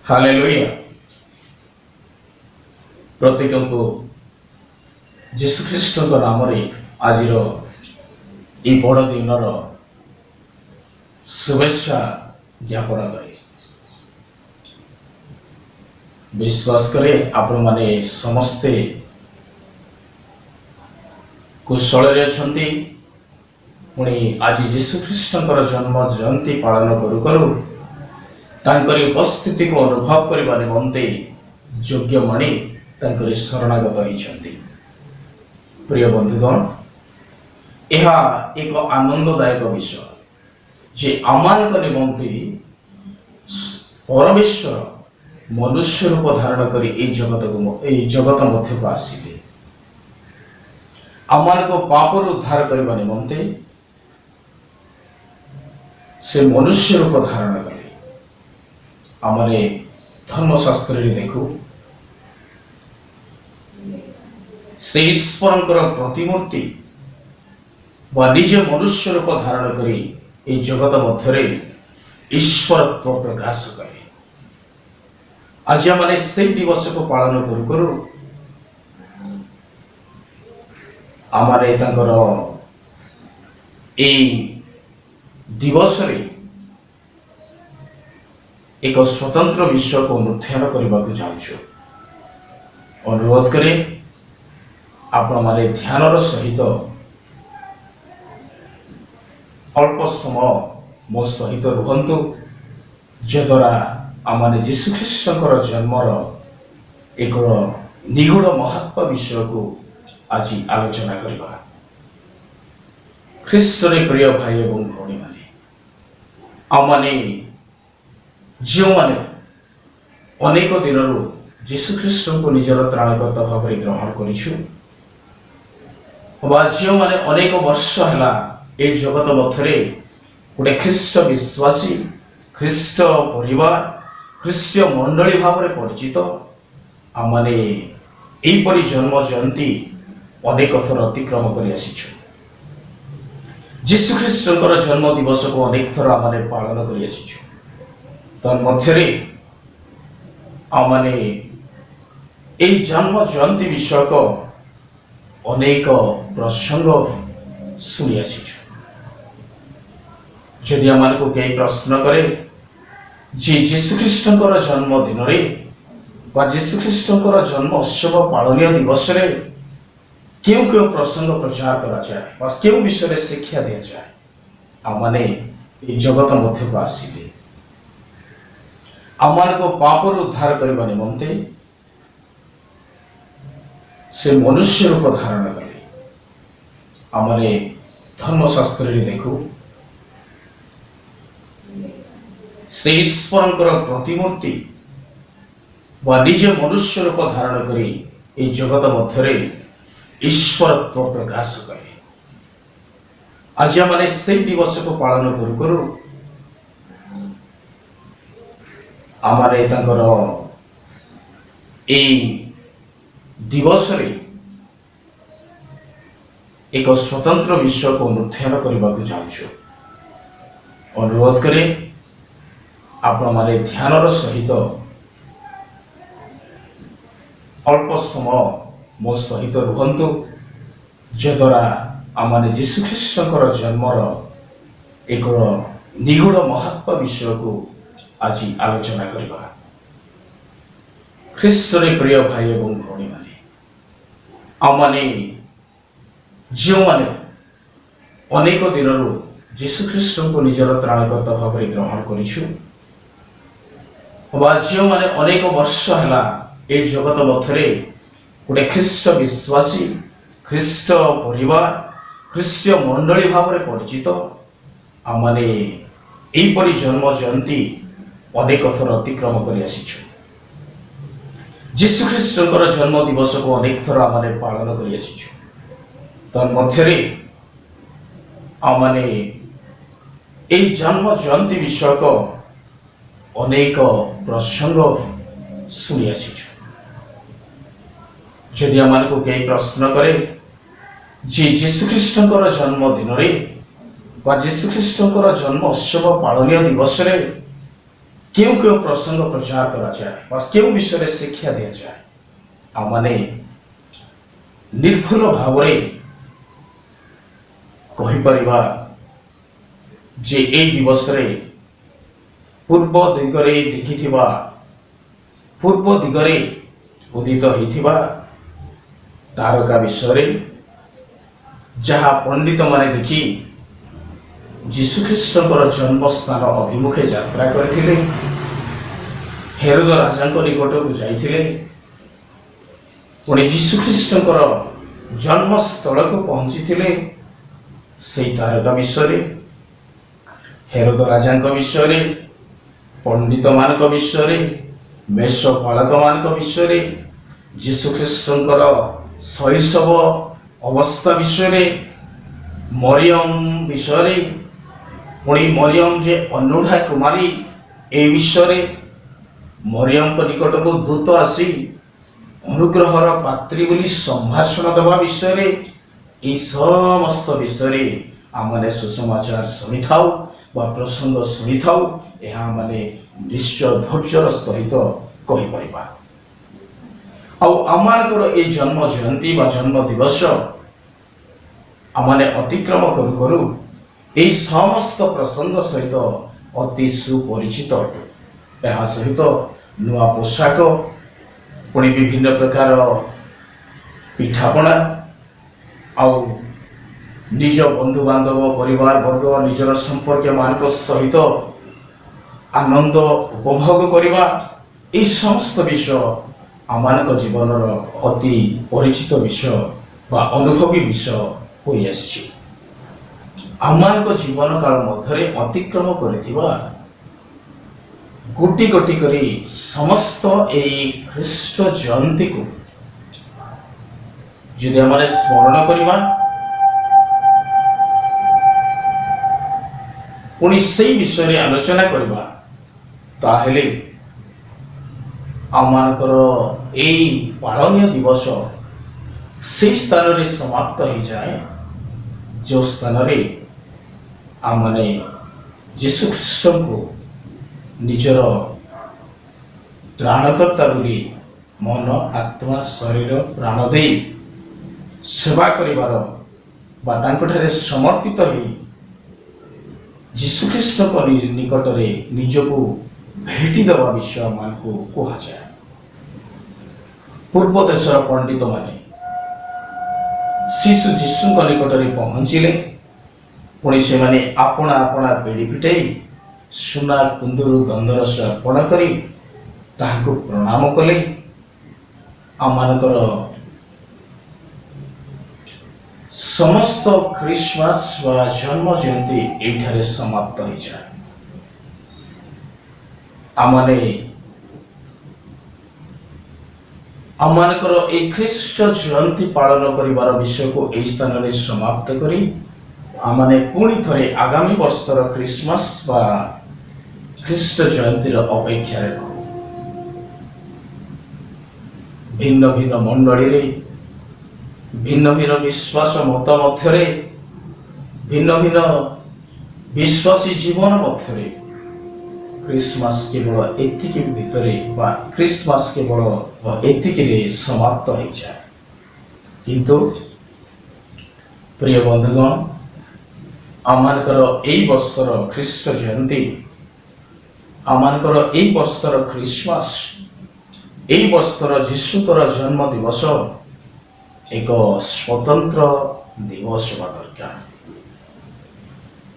Hallelujah. प्रत्येक को जीशु ख्रीष्ट नाम आज बड़ दिन शुभेच्छा ज्ञापन करे। विश्वास करे आपण माने समस्ते कुशल रे पुणी आज जीशु ख्रीष्ट जन्म जयंती पालन करू करू तांकरी उपस्थिति को अनुभव करने निमंते योग्य मणि तांकरी शरणागत होइछन्ति। प्रिय बंधुगण, यह एक आनंददायक विषय जे आमान निमंते परमेश्वर मनुष्य रूप धारण करी ए जगत मध्य को आसिले आमान को पाप उद्धार करने निमंते से मनुष्य रूप धारण करे। आमरे धर्मशास्त्र देखु से ईश्वरंकर प्रतिमूर्ति व निज मनुष्य रूप धारण करी ए जगत मध्य ईश्वरत्व प्रकाश करे। आज माने से दिवस को पालन करू करू आमरे तांकर ए दिवस रे एक स्वतंत्र विषय को अनुध्यान करने को चाहूँ। अनुरोध करे आपण माने ध्यानर सहित अल्प समय मो सहित रुहंतु जद्वारा आमने जीशु ख्रीष्टर जन्मर एक निगूढ़ महत्व विषय को आज आलोचना करबा। ख्रीष्टरे प्रिय भाई एवं भौणी माने आमने जो माने अनेक दिन जीशु ख्रीष्ट को निजर त्राणकर्ता भाव ग्रहण करिछु जो माने अनेक वर्ष है ए जगत मध्य गोटे ख्रीष्ट विश्वासी ख्रीष्ट परिवार ख्रीष्टीय मंडली भाव परिचित आमने एपरी जन्म जयंती अनेक थर अतिक्रम कर आसीछु। जीशु ख्रीष्टर जन्म दिवस को अनेक थर आमने पालन कर आसीछु। तन्मध्यरे आमने ए जन्म जयंती विषयक अनेक प्रसंग शुणी आसीछु। यदि आमान को कई प्रश्न करे जे जीशु ख्रीष्टर जन्म दिन रे बा जीशु ख्रीष्टर जन्म उत्सव पालनीय दिवस रे क्यों क्यों प्रसंग प्रचार करा जाए बा क्यों विषय शिक्षा दिया जाए आमने ए जगत मध्य को आसिले आमान को पाप उद्धार करने निमंते से मनुष्य रूप धारण करे। आमरे धर्मशास्त्र देखु से ईश्वरंकर प्रतिमूर्ति व निज मनुष्य रूप धारण करी ए जगत मध्य ईश्वरत्व प्रकाश करे। आज माने से दिवस को पालन करू करू आमरे तांकर ए दिवस रे एक स्वतंत्र विषय को अनुध्यान करने को चाहूँ। अनुरोध करे आपण माने ध्यानर सहित अल्प समय मो सहित रुहंतु जद्वारा आमने जीशु ख्रीष्टर जन्मर एक निगूढ़ महत्व विषय को आज आलोचना करबा। ख्रीष्टरे प्रिय भाई एवं भौणी माने आमने जो माने अनेक दिन जीशु ख्रीष्ट को निजर त्राणकर्ता भाव ग्रहण करिछु जो माने अनेक वर्ष है ए जगत मध्य गोटे ख्रीष्ट विश्वासी ख्रीष्ट परिवार ख्रीष्टीय मंडली भाव परिचित आमने एपरी जन्म जयंती अनेक थर अतिक्रम कर आसीछु। जीशु ख्रीष्टर जन्म दिवस को अनेक थर आमने पालन कर आसीछु। तन्मध्यरे आमने ए जन्म जयंती विषयक अनेक प्रसंग शुणी आसीछु। यदि आमान को कई प्रश्न करे जे जीशु ख्रीष्टर जन्म दिन रे बा जीशु ख्रीष्टर जन्म उत्सव पालनीय दिवस रे क्यों क्यों प्रसंग प्रचार करा जाए ବା କେଉଁ ବିଷୟରେ ଶିକ୍ଷା ଦିଆଯାଏ ଆମମାନେ ନିର୍ଭୁଲ ଭାବରେ କହିପାରିବା ଯେ ଏହି ଦିବସରେ ପୂର୍ବ ଦିଗରେ ଦେଖିଥିବା ପୂର୍ବ ଦିଗରେ ଉଦିତ ହୋଇଥିବା ତାରକା ବିଷୟରେ ଯାହା ପଣ୍ଡିତମାନେ ଦେଖି ଯୀଶୁଖ୍ରୀଷ୍ଟଙ୍କର ଜନ୍ମସ୍ଥାନ ଅଭିମୁଖେ ଯାତ୍ରା କରିଥିଲେ, ହେରୋଦ ରାଜାଙ୍କ ନିକଟକୁ ଯାଇଥିଲେ, ପୁଣି ଯୀଶୁଖ୍ରୀଷ୍ଟଙ୍କର ଜନ୍ମସ୍ଥଳକୁ ପହଞ୍ଚିଥିଲେ। ସେହି ତାରକା ବିଷୟରେ, ହେରୋଦ ରାଜାଙ୍କ ବିଷୟରେ, ପଣ୍ଡିତମାନଙ୍କ ବିଷୟରେ, ମେଷପାଳକମାନଙ୍କ ବିଷୟରେ, ଯୀଶୁଖ୍ରୀଷ୍ଟଙ୍କର ଶୈଶବ ଅବସ୍ଥା ବିଷୟରେ, ମରିୟମ ବିଷୟରେ, ପୁଣି ମରିୟମ ଯେ ଅନୁଢା କୁମାରୀ ଏ ବିଷୟରେ, ମରିୟମଙ୍କ ନିକଟକୁ ଦୂତ ଆସି ଅନୁଗ୍ରହର ପାତ୍ରୀ ବୋଲି ସମ୍ଭାଷଣ ଦେବା ବିଷୟରେ, ଏହି ସମସ୍ତ ବିଷୟରେ ଆମମାନେ ସୁସମାଚାର ଶୁଣିଥାଉ ବା ପ୍ରସଙ୍ଗ ଶୁଣିଥାଉ। ଏହା ଆମମାନେ ନିଶ୍ଚୟ ଧୈର୍ଯ୍ୟର ସହିତ କହିପାରିବା। ଆଉ ଆମମାନଙ୍କର ଏହି ଜନ୍ମ ଜୟନ୍ତୀ ବା ଜନ୍ମ ଦିବସ ଆମମାନେ ଅତିକ୍ରମ କରୁ କରୁ ଏହି ସମସ୍ତ ପ୍ରସଙ୍ଗ ସହିତ ଅତି ସୁପରିଚିତ ଅଟେ। ଏହା ସହିତ ନୂଆ ପୋଷାକ, ପୁଣି ବିଭିନ୍ନ ପ୍ରକାର ପିଠାପଣା, ଆଉ ନିଜ ବନ୍ଧୁବାନ୍ଧବ, ପରିବାର ବର୍ଗ, ନିଜର ସମ୍ପର୍କୀୟମାନଙ୍କ ସହିତ ଆନନ୍ଦ ଉପଭୋଗ କରିବା, ଏହି ସମସ୍ତ ବିଷୟ ଆମମାନଙ୍କ ଜୀବନର ଅତି ପରିଚିତ ବିଷୟ ବା ଅନୁଭବୀ ବିଷୟ ହୋଇଆସିଛି। ଆମମାନଙ୍କ ଜୀବନ କାଳ ମଧ୍ୟରେ ଅତିକ୍ରମ କରିଥିବା ଗୋଟି ଗୋଟି କରି ସମସ୍ତ ଏହି ଖ୍ରୀଷ୍ଟ ଜୟନ୍ତୀକୁ ଯଦି ଆମେ ସ୍ମରଣ କରିବା, ପୁଣି ସେହି ବିଷୟରେ ଆଲୋଚନା କରିବା, ତାହେଲେ ଆମମାନଙ୍କର ଏହି ପାଳନୀୟ ଦିବସ ସେହି ସ୍ଥାନରେ ସମାପ୍ତ ହୋଇଯାଏ ଯେଉଁ ସ୍ଥାନରେ ଆମମାନେ ଯୀଶୁଖ୍ରୀଷ୍ଟଙ୍କୁ ନିଜର ତ୍ରାଣକର୍ତ୍ତା ବୋଲି ମନ, ଆତ୍ମା, ଶରୀର, ପ୍ରାଣ ଦେଇ ସେବା କରିବାର ବା ତାଙ୍କଠାରେ ସମର୍ପିତ ହୋଇ ଯୀଶୁଖ୍ରୀଷ୍ଟଙ୍କ ନିକଟରେ ନିଜକୁ ଭେଟି ଦେବା ବିଷୟ ଆମମାନଙ୍କୁ କୁହାଯାଏ। ପୂର୍ବ ଦେଶର ପଣ୍ଡିତମାନେ ଶିଶୁ ଯୀଶୁଙ୍କ ନିକଟରେ ପହଞ୍ଚିଲେ, ପୁଣି ସେମାନେ ଆପଣା ଆପଣା ବେଡ଼ି ଫିଟାଇ ସୁନା, କୁନ୍ଦୁରୁ, ଗନ୍ଧରସ ଅର୍ପଣ କରି ତାହାକୁ ପ୍ରଣାମ କଲେ। ଆମମାନଙ୍କର ସମସ୍ତ ଖ୍ରୀଷ୍ଟମାସ ବା ଜନ୍ମ ଜୟନ୍ତୀ ଏଇଠାରେ ସମାପ୍ତ ହୋଇଯାଏ। ଆମମାନଙ୍କର ଏହି ଖ୍ରୀଷ୍ଟ ଜୟନ୍ତୀ ପାଳନ କରିବାର ବିଷୟକୁ ଏହି ସ୍ଥାନରେ ସମାପ୍ତ କରି ଆମମାନେ ପୁଣି ଥରେ ଆଗାମୀ ବର୍ଷର ଖ୍ରୀଷ୍ଟମାସ ବା ଖ୍ରୀଷ୍ଟ ଜୟନ୍ତୀର ଅପେକ୍ଷାରେ ରହୁ। ଭିନ୍ନ ଭିନ୍ନ ମଣ୍ଡଳୀରେ, ଭିନ୍ନ ଭିନ୍ନ ବିଶ୍ୱାସ ମତ ମଧ୍ୟରେ, ଭିନ୍ନ ଭିନ୍ନ ବିଶ୍ୱାସୀ ଜୀବନ ମଧ୍ୟରେ ଖ୍ରୀଷ୍ଟମାସ କେବଳ ଏତିକି ଭିତରେ ବା ଖ୍ରୀଷ୍ଟମାସ କେବଳ ଏତିକିରେ ସମାପ୍ତ ହୋଇଯାଏ। କିନ୍ତୁ ପ୍ରିୟ ବନ୍ଧୁଗଣ, ଆମମାନଙ୍କର ଏହି ବର୍ଷର ଖ୍ରୀଷ୍ଟ ଜୟନ୍ତୀ, ଆମମାନଙ୍କର ଏହି ବର୍ଷର ଖ୍ରୀଷ୍ଟମାସ, ଏହି ବର୍ଷର ଯୀଶୁଙ୍କର ଜନ୍ମ ଦିବସ ଏକ ସ୍ୱତନ୍ତ୍ର ଦିବସ ହେବା ଦରକାର।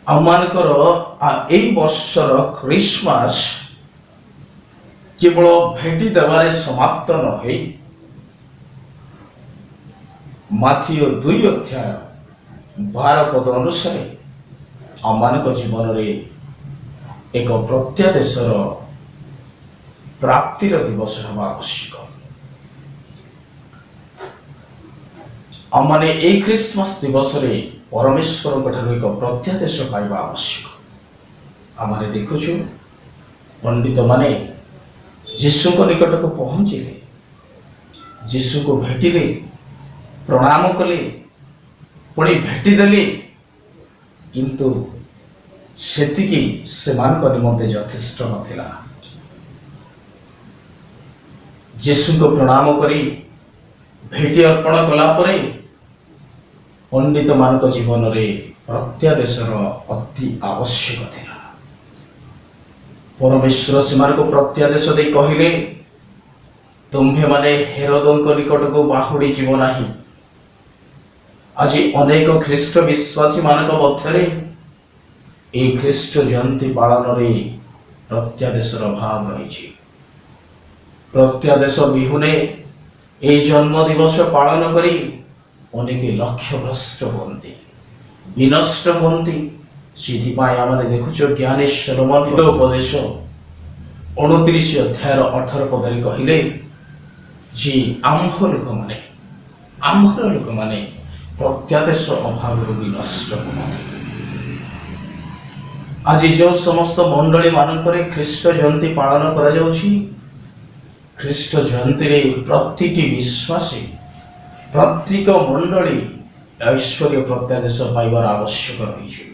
ଆମମାନଙ୍କର ଏହି ବର୍ଷର ଖ୍ରୀଷ୍ଟମାସ କେବଳ ଭେଟି ଦେବାରେ ସମାପ୍ତ ନ ହୋଇ ମାଥିଓ 2:12 ଅନୁସାରେ ଆମମାନଙ୍କ ଜୀବନରେ ଏକ ପ୍ରତ୍ୟାଦେଶର ପ୍ରାପ୍ତିର ଦିବସ ହେବା ଆବଶ୍ୟକ। ଆମମାନେ ଏହି ଖ୍ରୀଷ୍ଟମାସ ଦିବସରେ ପରମେଶ୍ୱରଙ୍କ ଠାରୁ ଏକ ପ୍ରତ୍ୟାଦେଶ ପାଇବା ଆବଶ୍ୟକ। ଆମେ ଦେଖୁଛୁ ପଣ୍ଡିତମାନେ ଯୀଶୁଙ୍କ ନିକଟକୁ ପହଞ୍ଚିଲେ, ଯୀଶୁଙ୍କୁ ଭେଟିଲେ, ପ୍ରଣାମ କଲେ, ପୁଣି ଭେଟିଦେଲେ, କିନ୍ତୁ ସେତିକି ସେମାନଙ୍କ ନିମନ୍ତେ ଯଥେଷ୍ଟ ନଥିଲା। ଯୀଶୁଙ୍କୁ ପ୍ରଣାମ କରି ଭେଟି ଅର୍ପଣ କଲା ପରେ ପଣ୍ଡିତ ମାନଙ୍କ ଜୀବନରେ ପ୍ରତ୍ୟାଦେଶର ଅତି ଆବଶ୍ୟକ ଥିଲା। ପରମେଶ୍ୱର ସେମାନଙ୍କୁ ପ୍ରତ୍ୟାଦେଶ ଦେଇ କହିଲେ, ତୁମ୍ଭେମାନେ ହେରୋଦଙ୍କ ନିକଟକୁ ବାହୁଡ଼ି ଯିବ ନାହିଁ। ଆଜି ଅନେକ ଖ୍ରୀଷ୍ଟ ବିଶ୍ୱାସୀ ମାନଙ୍କ ମଧ୍ୟରେ ଏହି ଖ୍ରୀଷ୍ଟ ଜୟନ୍ତୀ ପାଳନରେ ପ୍ରତ୍ୟାଦେଶର ଅଭାବ ରହିଛି। ପ୍ରତ୍ୟାଦେଶ ବିହୁନେ ଏହି ଜନ୍ମ ଦିବସ ପାଳନ କରି ଅନେକ ଲକ୍ଷ୍ୟଭ୍ରଷ୍ଟ ହୁଅନ୍ତି, ବିନଷ୍ଟ ହୁଅନ୍ତି। ସେଥିପାଇଁ ଆମେ ଦେଖୁଛୁ ଜ୍ଞାନୀ ସଲୋମନ ଉପଦେଶ 29 ଅଧ୍ୟାୟର 18 ପଦରେ କହିଲେ ଯେ ଆମ୍ଭର ଲୋକମାନେ ପ୍ରତ୍ୟାଦେଶ ଅଭାବରୁ ବିନଷ୍ଟ ହୁଅନ୍ତି। ଆଜି ଯେଉଁ ସମସ୍ତ ମଣ୍ଡଳୀ ମାନଙ୍କରେ ଖ୍ରୀଷ୍ଟ ଜୟନ୍ତୀ ପାଳନ କରାଯାଉଛି, ଖ୍ରୀଷ୍ଟ ଜୟନ୍ତୀରେ ପ୍ରତିଟି ବିଶ୍ୱାସୀ, ପ୍ରତ୍ୟେକ ମଣ୍ଡଳୀ ଐଶ୍ୱର୍ଯ୍ୟ ପ୍ରତ୍ୟାଦେଶ ପାଇବାର ଆବଶ୍ୟକ ରହିଛି।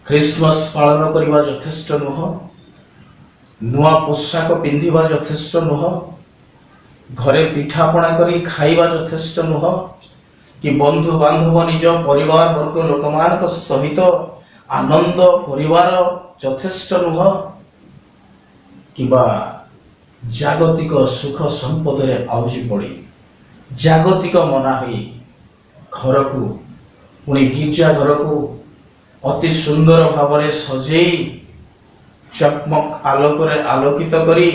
ଖ୍ରୀଷ୍ଟମାସ ପାଳନ କରିବା ଯଥେଷ୍ଟ ନୁହଁ, ନୂଆ ପୋଷାକ ପିନ୍ଧିବା ଯଥେଷ୍ଟ ନୁହଁ, ଘରେ ପିଠାପଣା କରି ଖାଇବା ଯଥେଷ୍ଟ ନୁହଁ, କି ବନ୍ଧୁ ବାନ୍ଧବ ନିଜ ପରିବାର ବର୍ଗ ଲୋକମାନଙ୍କ ସହିତ ଆନନ୍ଦ କରିବାର ଯଥେଷ୍ଟ ନୁହଁ, କିମ୍ବା ଜାଗତିକ ସୁଖ ସମ୍ପଦରେ ଆଉଜି ପଡ଼ି ଜାଗତିକ ମନା ହୋଇ ଘରକୁ, ପୁଣି ଗିର୍ଜା ଘରକୁ ଅତି ସୁନ୍ଦର ଭାବରେ ସଜେଇ ଚକମକ ଆଲୋକରେ ଆଲୋକିତ କରି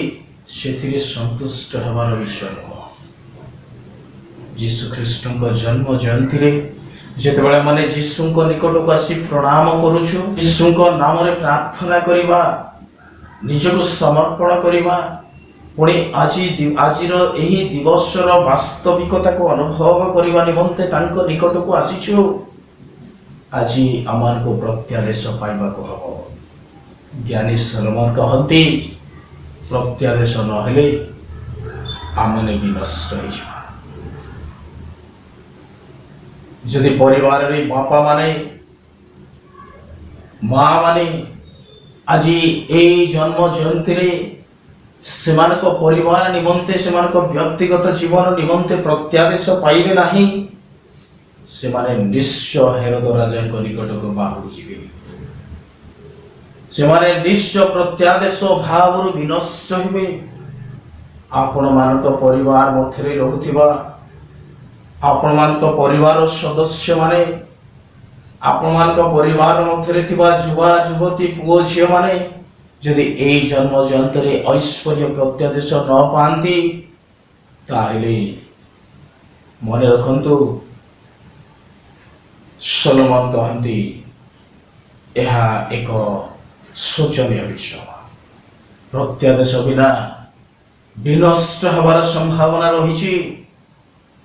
ସେଥିରେ ସନ୍ତୁଷ୍ଟ ହେବାର ବିଷୟ ନୁହଁ। ଯୀଶୁ ଖ୍ରୀଷ୍ଟଙ୍କ ଜନ୍ମ ଜୟନ୍ତୀରେ ଯେତେବେଳେ ମାନେ ଯୀଶୁଙ୍କ ନିକଟକୁ ଆସି ପ୍ରଣାମ କରୁଛୁ, ଯୀଶୁଙ୍କ ନାମରେ ପ୍ରାର୍ଥନା କରିବା, ନିଜକୁ ସମର୍ପଣ କରିବା, ପୁଣି ଆଜିର ଏହି ଦିବସର ବାସ୍ତବିକତାକୁ ଅନୁଭବ କରିବା ନିମନ୍ତେ ତାଙ୍କ ନିକଟକୁ ଆସିଛୁ। ଆଜି ଆମମାନଙ୍କୁ ପ୍ରତ୍ୟାଦେଶ ପାଇବାକୁ ହବ। ଜ୍ଞାନୀ ସଲୋମନ କହନ୍ତି, ପ୍ରତ୍ୟାଦେଶ ନହେଲେ ଆମମାନେ ବିନଷ୍ଟ ହେଇଯିବା। ଯଦି ପରିବାରରେ ବାପା ମାନେ, ମା ମାନେ ଆଜି ଏହି ଜନ୍ମ ଜୟନ୍ତୀରେ ସେମାନଙ୍କ ପରିବାର ନିମନ୍ତେ, ସେମାନଙ୍କ ବ୍ୟକ୍ତିଗତ ଜୀବନ ନିମନ୍ତେ ପ୍ରତ୍ୟାଦେଶ ପାଇବେ ନାହିଁ, ସେମାନେ ନିଶ୍ଚୟ ହେରୋଦ ରାଜାଙ୍କ ନିକଟକୁ ବାହୁଡ଼ି ଯିବେ। ସେମାନେ ନିଶ୍ଚୟ ପ୍ରତ୍ୟାଦେଶ ଭାବରୁ ବିନଷ୍ଟ ହେବେ। ଆପଣମାନଙ୍କ ପରିବାର ମଧ୍ୟରେ ରହୁଥିବା, ଆପଣମାନଙ୍କ ପରିବାର ସଦସ୍ୟମାନେ, ଆପଣମାନଙ୍କ ପରିବାର ମଧ୍ୟରେ ଥିବା ଯୁବା ଯୁବତୀ ପୁଅ ଝିଅମାନେ ଯଦି ଏହି ଜନ୍ମ ଜୟନ୍ତୀରେ ଐଶ୍ୱର୍ଯ୍ୟ ପ୍ରତ୍ୟାଦେଶ ନ ପାଆନ୍ତି, ତାହେଲେ ମନେ ରଖନ୍ତୁ, ସଲୋମନ କହନ୍ତି ଏହା ଏକ ଶୋଚନୀୟ ବିଷୟ। ପ୍ରତ୍ୟାଦେଶ ବିନା ବିନଷ୍ଟ ହେବାର ସମ୍ଭାବନା ରହିଛି।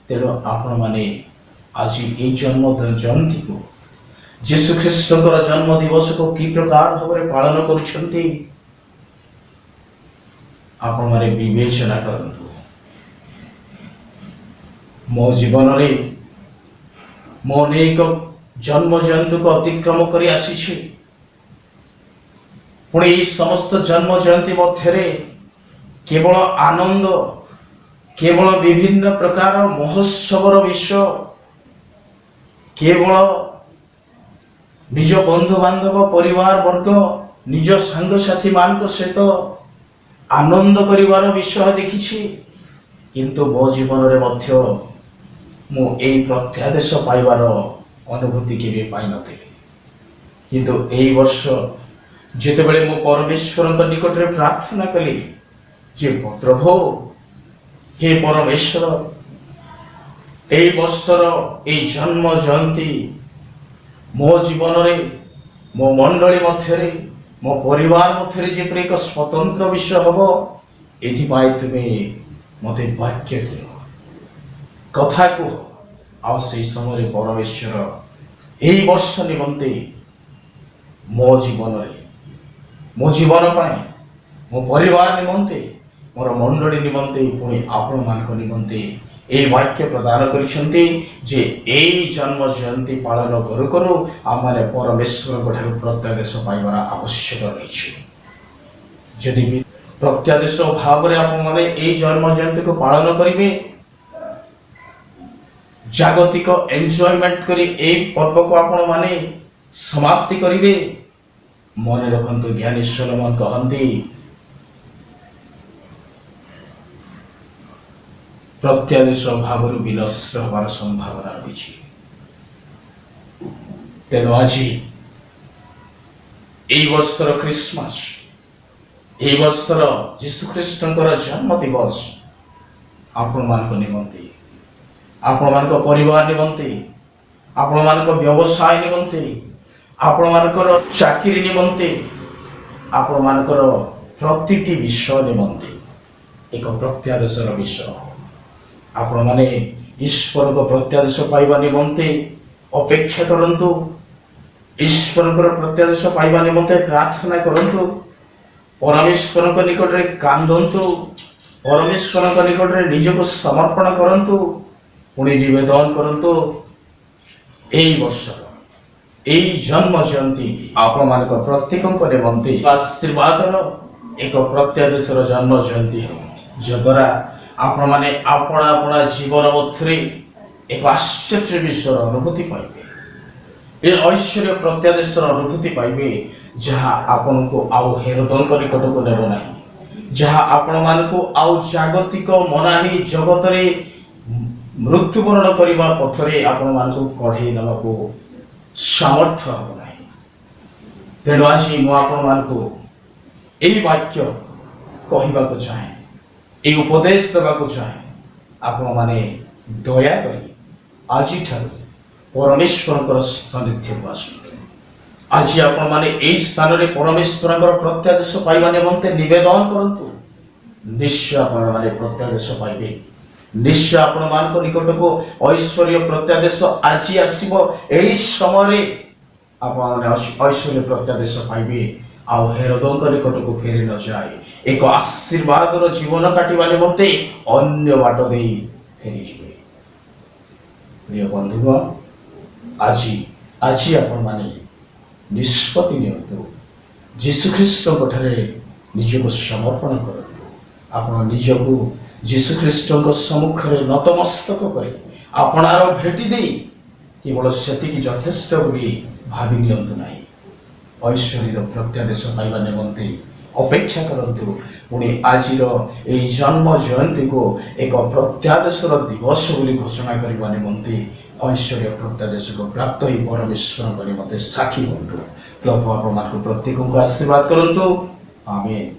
ତେଣୁ ଆପଣମାନେ ଆଜି ଏହି ଜନ୍ମ ଜୟନ୍ତୀକୁ, ଯୀଶୁ ଖ୍ରୀଷ୍ଟଙ୍କର ଜନ୍ମ ଦିବସକୁ କି ପ୍ରକାର ଭାବରେ ପାଳନ କରୁଛନ୍ତି, ଆପଣମାନେ ବିବେଚନା କରନ୍ତୁ। ମୋ ଜୀବନରେ ମୁଁ ଅନେକ ଜନ୍ମ ଜୟନ୍ତୀକୁ ଅତିକ୍ରମ କରି ଆସିଛି। ପୁଣି ଏହି ସମସ୍ତ ଜନ୍ମ ଜୟନ୍ତୀ ମଧ୍ୟରେ କେବଳ ଆନନ୍ଦ, କେବଳ ବିଭିନ୍ନ ପ୍ରକାର ମହୋତ୍ସବର ବିଷୟ, କେବଳ ନିଜ ବନ୍ଧୁବାନ୍ଧବ, ପରିବାର ବର୍ଗ, ନିଜ ସାଙ୍ଗସାଥୀ ମାନଙ୍କ ସହିତ ଆନନ୍ଦ କରିବାର ବିଷୟ ଦେଖିଛି। କିନ୍ତୁ ମୋ ଜୀବନରେ ମଧ୍ୟ ମୁଁ ଏହି ପ୍ରତ୍ୟାଦେଶ ପାଇବାର ଅନୁଭୂତି କେବେ ପାଇନଥିଲି। କିନ୍ତୁ ଏହି ବର୍ଷ ଯେତେବେଳେ ମୁଁ ପରମେଶ୍ୱରଙ୍କ ନିକଟରେ ପ୍ରାର୍ଥନା କଲି ଯେ ପ୍ରଭୁ, ହେ ପରମେଶ୍ୱର, ଏହି ବର୍ଷର ଏହି ଜନ୍ମ ଜୟନ୍ତୀ ମୋ ଜୀବନରେ, ମୋ ମଣ୍ଡଳୀ ମଧ୍ୟରେ, ମୋ ପରିବାର ମଧ୍ୟରେ ଯେପରି ଏକ ସ୍ୱତନ୍ତ୍ର ବିଷୟ ହବ, ଏଥିପାଇଁ ତୁମେ ମୋତେ ବାକ୍ୟ ଦିଅ, କଥା କୁହ। ଆଉ ସେହି ସମୟରେ ପରମେଶ୍ୱର ଏହି ବର୍ଷ ନିମନ୍ତେ ମୋ ଜୀବନରେ, ମୋ ଜୀବନ ପାଇଁ, ମୋ ପରିବାର ନିମନ୍ତେ, ମୋର ମଣ୍ଡଳୀ ନିମନ୍ତେ, ପୁଣି ଆପଣମାନଙ୍କ ନିମନ୍ତେ ଏହି ବାକ୍ୟ ପ୍ରଦାନ କରିଛନ୍ତି ଯେ ଏହି ଜନ୍ମ ଜୟନ୍ତୀ ପାଳନ କରୁ କରୁ ଆମମାନେ ପରମେଶ୍ୱରଙ୍କ ଠାରୁ ପ୍ରତ୍ୟାଦେଶ ପାଇବାର ଆବଶ୍ୟକ ରହିଛି। ଯଦି प्रत्यादेश भाव में आपण माने एई जन्म जयंती को पालन करिवे जागतिक एन्जॉयमेंट करी ए पर्व को आपण माने समाप्ति करिवे मन रखंतु ज्ञानी सोलोमन कहंती प्रत्यादेश भाव विनष्ट होवार संभावना रही तेणु आज ए वर्षर क्रिसमस ए वर्षर जीशुख्रीष्टर जन्म दिवस आपण मान निमंते आपण मान परिवार निमंते आपण मान व्यवसाय निमंते आपण मान चाकरी निमंते आपण मान प्रतिटी विषय निमंते एक प्रत्यादेशर विषय आपण माने ईश्वर को प्रत्यादेश पाइबा निमंते अपेक्षा करंतु ईश्वर को प्रत्यादेश पाइबा निमंते प्रार्थना करंतु परमेश्वर को निकट रे कांदंतु परमेश्वर को निकट रे निज को समर्पण करंतु पुणी निवेदन करंतु एई वर्षर एई जन्म जयंती आपण मानक प्रत्येकक निमंते आशीर्वादर एक प्रत्यादेशर जन्म जयंती हो जद्वारा आपण माने अपना अपना जीवन मध्य एक आश्चर्य विषय अनुभूति पाइबे ए ऐश्वर्य प्रत्यादेशर अनुभूति पाइबे जहाँ आपण को आउ हेरदन निकट को नेब नहीं जहाँ आपण मान को आउ जागतिक मनाही जगत रे मृत्युवरण करने पथरे आपण मान को कढ़े नवा को सामर्थ्य हम ना तेणु आज मु आपण मान को यही वाक्य कहवा को चाहे ये उपदेश देवा को चाहे आपण माने दया करी आज परमेश्वर सानिध्य को आसते आज आपण माने एई स्थान रे परमेश्वर प्रत्यादेश पाइबा निमंते निवेदन करंतु निश्चय आपण माने प्रत्यादेश पाइबे निश्चय आपण मान को निकट को ऐश्वर्य प्रत्यादेश आज आसीबो एई समय रे आपण माने ऐश्वर्य प्रत्यादेश पाइबे आउ हेरोदन निकट को फेरी न जाए एक आशीर्वाद जीवन काटिबा निमंते अन्य बाट दे फेरी जिवे प्रिय बंधुगण आज आज आपण माने निष्पत्ति नियंतु जीशुख्रीष्ट ठारे निजको समर्पण करंतु आपण निजको जीशुख्रीष्ट सम्मुख में नतमस्तक कर आपणार भेटी दे केवल सेतिकी यथेष्ट बोली भावी नियंतु नाही ऐश्वर्य प्रत्यादेश पाइबा निमंते अपेक्षा करंतु पुणी आजिर ए जन्म जयंती को एक प्रत्यादेशर दिवस बोली घोषणा करने निमंते ऐश्वर्य प्रत्यादेश को प्राप्त ही परमेश्वर निमंते साक्षी हूँ प्रभु आप प्रत्येक को आशीर्वाद करंतु आमेन।